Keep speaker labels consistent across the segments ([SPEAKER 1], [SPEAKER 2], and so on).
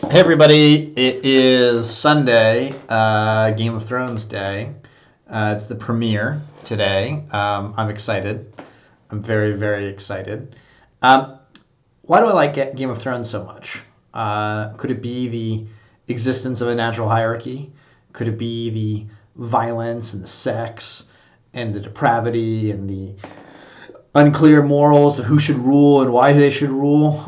[SPEAKER 1] Hey everybody, it is Sunday, Game of Thrones Day. It's the premiere today. I'm excited. I'm very, very excited. Um, why do I like Game of Thrones so much? Could it be the existence of a natural hierarchy? Could it be the violence and the sex and the depravity and the unclear morals of who should rule and why they should rule,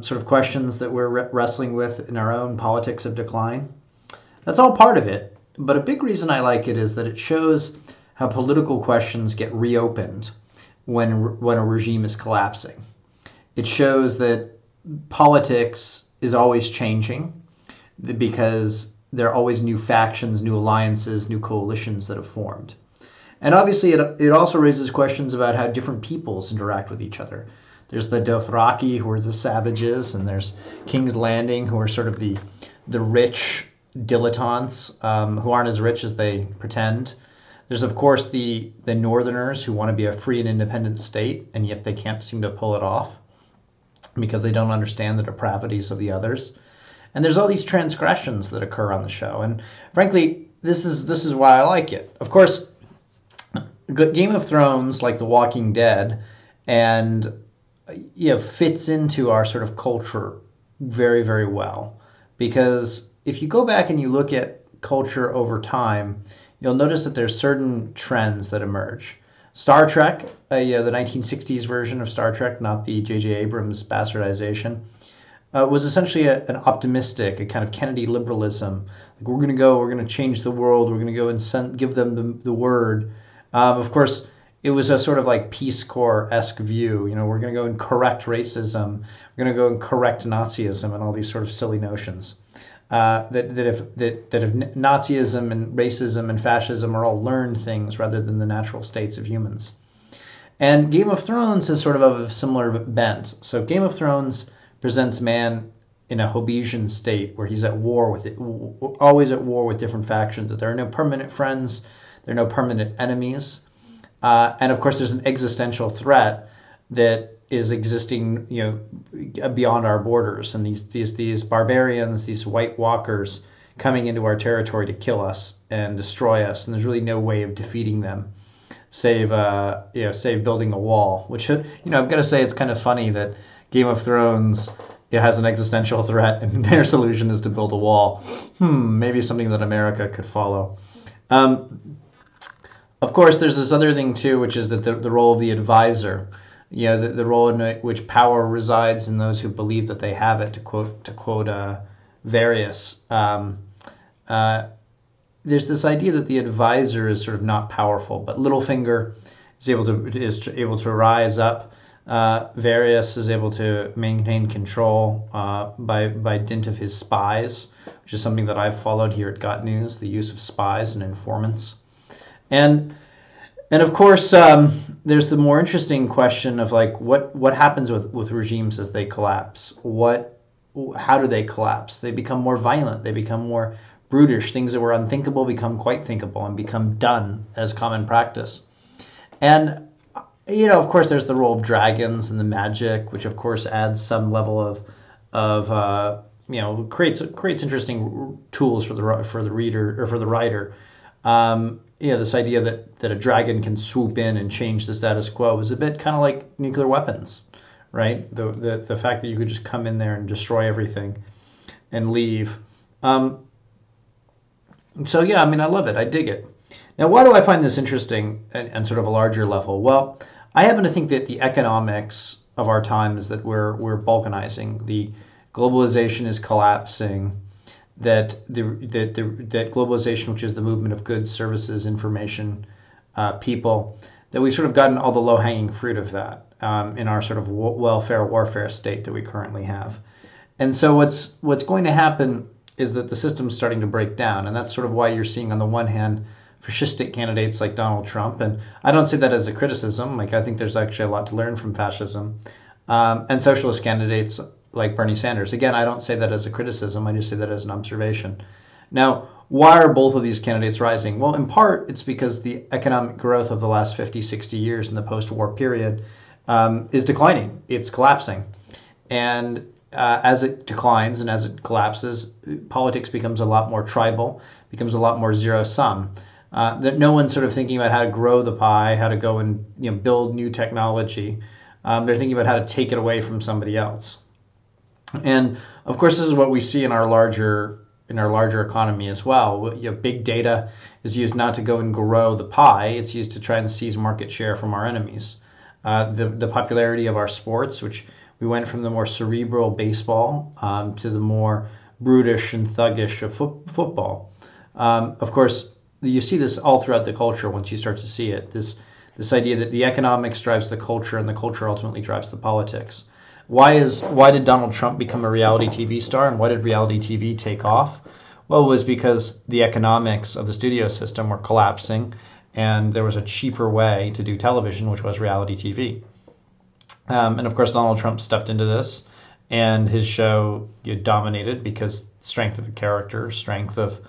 [SPEAKER 1] sort of questions that we're wrestling with in our own politics of decline. That's all part of it. But a big reason I like it is that it shows how political questions get reopened when a regime is collapsing. It shows that politics is always changing because there are always new factions, new alliances, new coalitions that have formed. And obviously, it also raises questions about how different peoples interact with each other. There's the Dothraki, who are the savages, and there's King's Landing, who are sort of the rich dilettantes who aren't as rich as they pretend. There's, of course, the Northerners who want to be a free and independent state, and yet they can't seem to pull it off because they don't understand the depravities of the others. And there's all these transgressions that occur on the show. And frankly, this is why I like it. Of course, Game of Thrones, like The Walking Dead, and fits into our sort of culture very, very well. Because if you go back and you look at culture over time, you'll notice that there's certain trends that emerge. Star Trek, the 1960s version of Star Trek, not the J.J. Abrams bastardization, was essentially an optimistic, a kind of Kennedy liberalism. Like, we're going to change the world, we're going to go and give them the word. Of course, it was a sort of like Peace Corps-esque view. We're going to go and correct racism. We're going to go and correct Nazism and all these sort of silly notions. That if Nazism and racism and fascism are all learned things rather than the natural states of humans. And Game of Thrones is sort of a similar bent. So Game of Thrones presents man in a Hobbesian state where he's at war with it, always at war with different factions. That there are no permanent friends. There are no permanent enemies. And of course, there's an existential threat that is existing, beyond our borders. And these barbarians, these White Walkers, coming into our territory to kill us and destroy us. And there's really no way of defeating them, save building a wall. Which, I've got to say, it's kind of funny that Game of Thrones, it has an existential threat, and their solution is to build a wall. Maybe something that America could follow. Of course, there's this other thing too, which is that the role of the advisor, the role in which power resides in those who believe that they have it. To quote Various, there's this idea that the advisor is sort of not powerful, but Littlefinger is able to rise up. Various is able to maintain control by dint of his spies, which is something that I've followed here at Got News, the use of spies and informants. And of course, there's the more interesting question of like what happens with regimes as they collapse. How do they collapse? They become more violent. They become more brutish. Things that were unthinkable become quite thinkable and become done as common practice. And of course, there's the role of dragons and the magic, which of course adds some level of creates interesting tools for the reader or for the writer. This idea that a dragon can swoop in and change the status quo is a bit kind of like nuclear weapons, right? The fact that you could just come in there and destroy everything and leave. So yeah, I love it. I dig it. Now, why do I find this interesting and sort of a larger level? Well, I happen to think that the economics of our time is that we're balkanizing. The globalization is collapsing. That globalization, which is the movement of goods, services, information, people, that we've sort of gotten all the low-hanging fruit of that in our sort of welfare warfare state that we currently have. And so what's going to happen is that the system's starting to break down, and that's sort of why you're seeing on the one hand fascistic candidates like Donald Trump, and I don't say that as a criticism. Like, I think there's actually a lot to learn from fascism, and socialist candidates like Bernie Sanders. Again, I don't say that as a criticism. I just say that as an observation. Now, why are both of these candidates rising? Well, in part, it's because the economic growth of the last 50, 60 years in the post-war period is declining. It's collapsing. And as it declines and as it collapses, politics becomes a lot more tribal, becomes a lot more zero sum. That no one's sort of thinking about how to grow the pie, how to go and build new technology. They're thinking about how to take it away from somebody else. And of course, this is what we see in our larger economy as well. Big data is used not to go and grow the pie; it's used to try and seize market share from our enemies. The popularity of our sports, which we went from the more cerebral baseball to the more brutish and thuggish of football. Of course, you see this all throughout the culture once you start to see it. This idea that the economics drives the culture and the culture ultimately drives the politics. Why did Donald Trump become a reality TV star, and why did reality TV take off? Well, it was because the economics of the studio system were collapsing, and there was a cheaper way to do television, which was reality TV. And of course, Donald Trump stepped into this, and his show dominated because strength of the character, strength of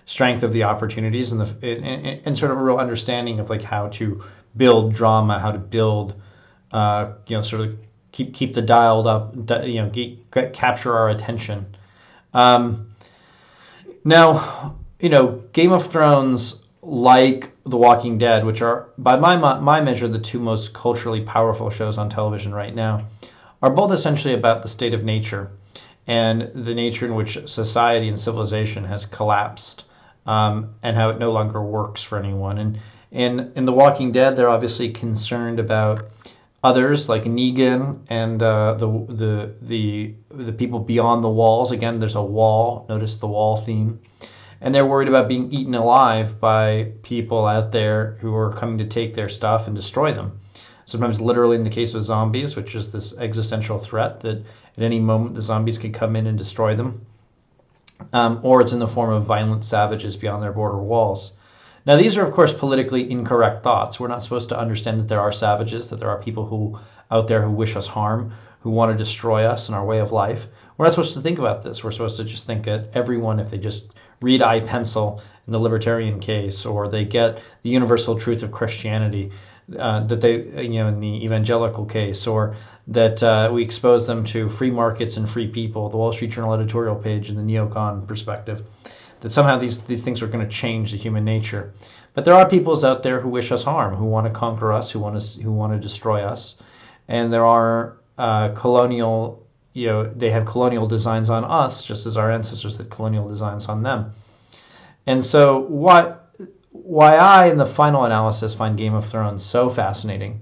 [SPEAKER 1] the opportunities, and and sort of a real understanding of like how to build drama, how to build, sort of keep the dialed up, capture our attention. Now, Game of Thrones, like The Walking Dead, which are by my measure the two most culturally powerful shows on television right now, are both essentially about the state of nature and the nature in which society and civilization has collapsed, and how it no longer works for anyone. And in The Walking Dead, they're obviously concerned about others like Negan and the people beyond the walls. Again, there's a wall. Notice the wall theme. And they're worried about being eaten alive by people out there who are coming to take their stuff and destroy them. Sometimes literally in the case of zombies, which is this existential threat that at any moment the zombies could come in and destroy them. Or it's in the form of violent savages beyond their border walls. Now, these are, of course, politically incorrect thoughts. We're not supposed to understand that there are savages, that there are people who out there who wish us harm, who want to destroy us and our way of life. We're not supposed to think about this. We're supposed to just think that everyone, if they just read I, Pencil in the libertarian case, or they get the universal truth of Christianity, that they, in the evangelical case, or that we expose them to free markets and free people, the Wall Street Journal editorial page and the neocon perspective, that somehow these things are going to change the human nature. But there are peoples out there who wish us harm, who want to conquer us, who want to destroy us, and there are colonial, they have colonial designs on us, just as our ancestors had colonial designs on them. And so why I, in the final analysis, find Game of Thrones so fascinating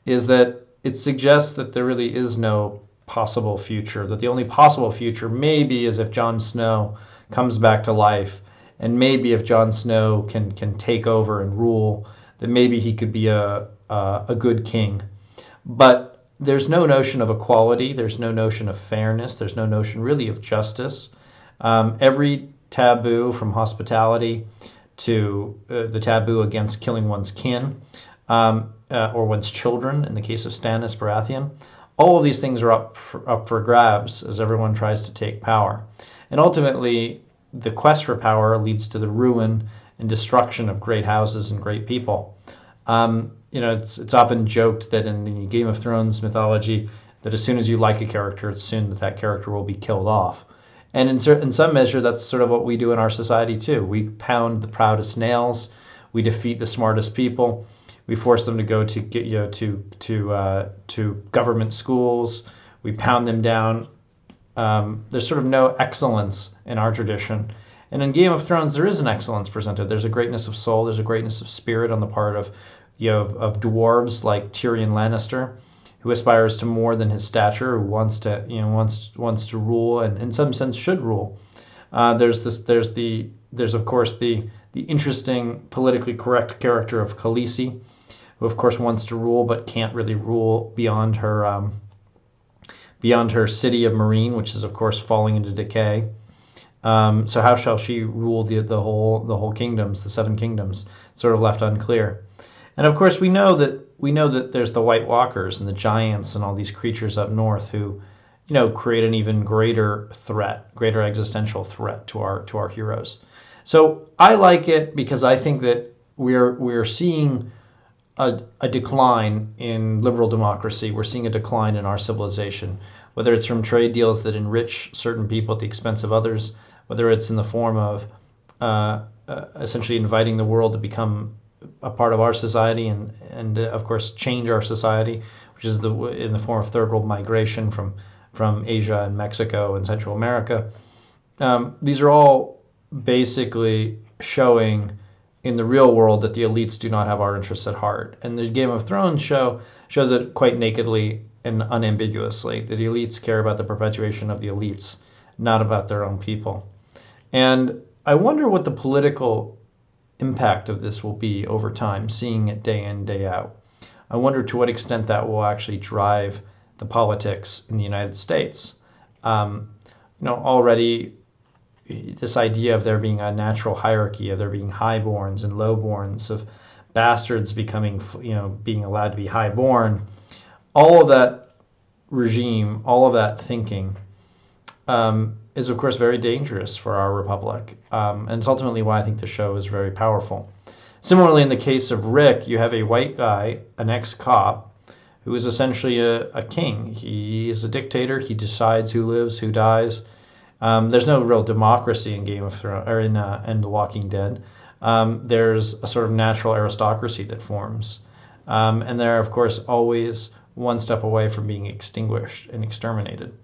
[SPEAKER 1] is that it suggests that there really is no possible future, that the only possible future maybe is if Jon Snow comes back to life, and maybe if Jon Snow can take over and rule, then maybe he could be a good king. But there's no notion of equality, there's no notion of fairness, there's no notion really of justice. Every taboo, from hospitality to the taboo against killing one's kin, or one's children, in the case of Stannis Baratheon, all of these things are up for grabs as everyone tries to take power. And ultimately, the quest for power leads to the ruin and destruction of great houses and great people. It's often joked that in the Game of Thrones mythology, that as soon as you like a character, it's soon that character will be killed off. And in some measure, that's sort of what we do in our society too. We pound the proudest nails, we defeat the smartest people, we force them to go to government schools, we pound them down. There's sort of no excellence in our tradition. And in Game of Thrones, there is an excellence presented. There's a greatness of soul, there's a greatness of spirit on the part of dwarves like Tyrion Lannister, who aspires to more than his stature, who wants to rule, and in some sense should rule. There's of course the interesting politically correct character of Khaleesi, who of course wants to rule but can't really rule beyond her city of Meereen, which is of course falling into decay. So how shall she rule the whole kingdoms, the seven kingdoms? Sort of left unclear. And of course we know that there's the White Walkers and the giants and all these creatures up north who, create an even greater existential threat to our heroes. So I like it because I think that we're seeing a decline in liberal democracy. We're seeing a decline in our civilization. whether it's from trade deals that enrich certain people at the expense of others, whether it's in the form of essentially inviting the world to become a part of our society and of course change our society, which is in the form of third world migration from Asia and Mexico and Central America. These are all basically showing in the real world that the elites do not have our interests at heart. And the Game of Thrones shows it quite nakedly and unambiguously. That the elites care about the perpetuation of the elites, not about their own people. And I wonder what the political impact of this will be over time, seeing it day in, day out. I wonder to what extent that will actually drive the politics in the United States. Already this idea of there being a natural hierarchy, of there being highborns and lowborns, of bastards becoming, being allowed to be highborn, all of that regime, all of that thinking is, of course, very dangerous for our republic. And it's ultimately why I think the show is very powerful. Similarly, in the case of Rick, you have a white guy, an ex-cop, who is essentially a king. He is a dictator. He decides who lives, who dies. There's no real democracy in Game of Thrones or in The Walking Dead. There's a sort of natural aristocracy that forms, and they're of course always one step away from being extinguished and exterminated.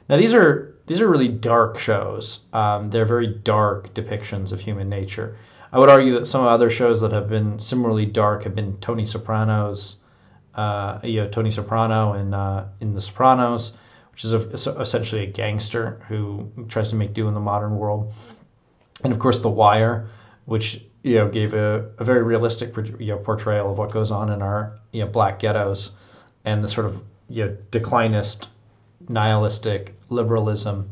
[SPEAKER 1] Now these are really dark shows. They're very dark depictions of human nature. I would argue that some other shows that have been similarly dark have been Tony Soprano's, Tony Soprano in The Sopranos, which is essentially a gangster who tries to make do in the modern world, and of course The Wire, which gave a very realistic portrayal of what goes on in our black ghettos and the sort of declinist, nihilistic liberalism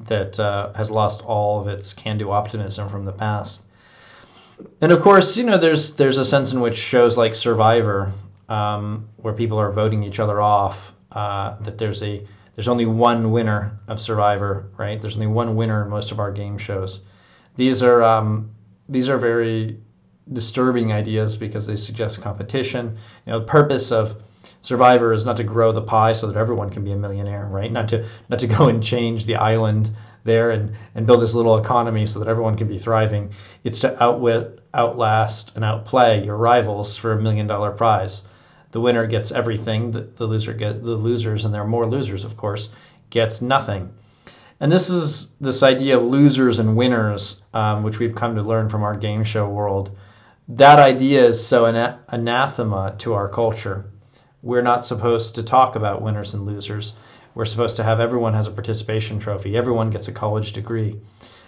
[SPEAKER 1] that has lost all of its can-do optimism from the past. And of course, there's a sense in which shows like Survivor, where people are voting each other off, that there's only one winner of Survivor, right? There's only one winner in most of our game shows. These are very disturbing ideas because they suggest competition. The purpose of Survivor is not to grow the pie so that everyone can be a millionaire, right? Not to go and change the island there and build this little economy so that everyone can be thriving. It's to outwit, outlast, and outplay your rivals for $1 million prize. The winner gets everything. The losers, and there are more losers, of course, gets nothing. And this idea of losers and winners, which we've come to learn from our game show world. That idea is so anathema to our culture. We're not supposed to talk about winners and losers. We're supposed to have everyone has a participation trophy. Everyone gets a college degree.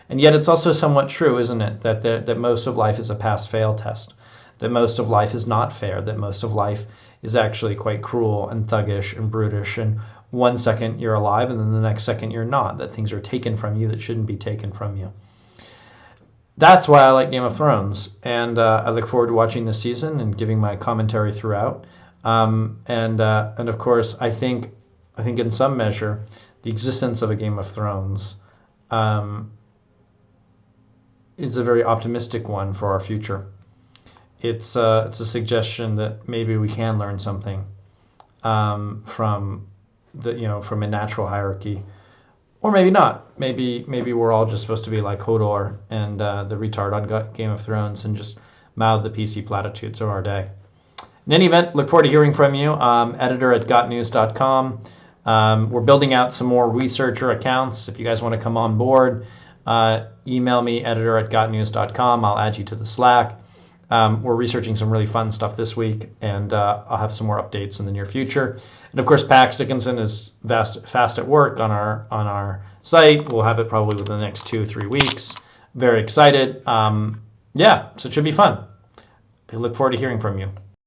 [SPEAKER 1] And yet it's also somewhat true, isn't it, that most of life is a pass-fail test, that most of life is not fair, that most of life is actually quite cruel and thuggish and brutish, and one second you're alive and then the next second you're not, that things are taken from you that shouldn't be taken from you. That's why I like Game of Thrones, and I look forward to watching this season and giving my commentary throughout. And of course, I think in some measure, the existence of a Game of Thrones is a very optimistic one for our future. It's a suggestion that maybe we can learn something from a natural hierarchy, or maybe not. Maybe we're all just supposed to be like Hodor and the retard on Game of Thrones and just mouth the PC platitudes of our day. In any event, look forward to hearing from you. Editor@gotnews.com. We're building out some more researcher accounts. If you guys want to come on board, email me, editor@gotnews.com. I'll add you to the Slack. We're researching some really fun stuff this week, and I'll have some more updates in the near future. And of course, Pax Dickinson is fast at work on our site. We'll have it probably within the next 2-3 weeks. Very excited. So it should be fun. I look forward to hearing from you.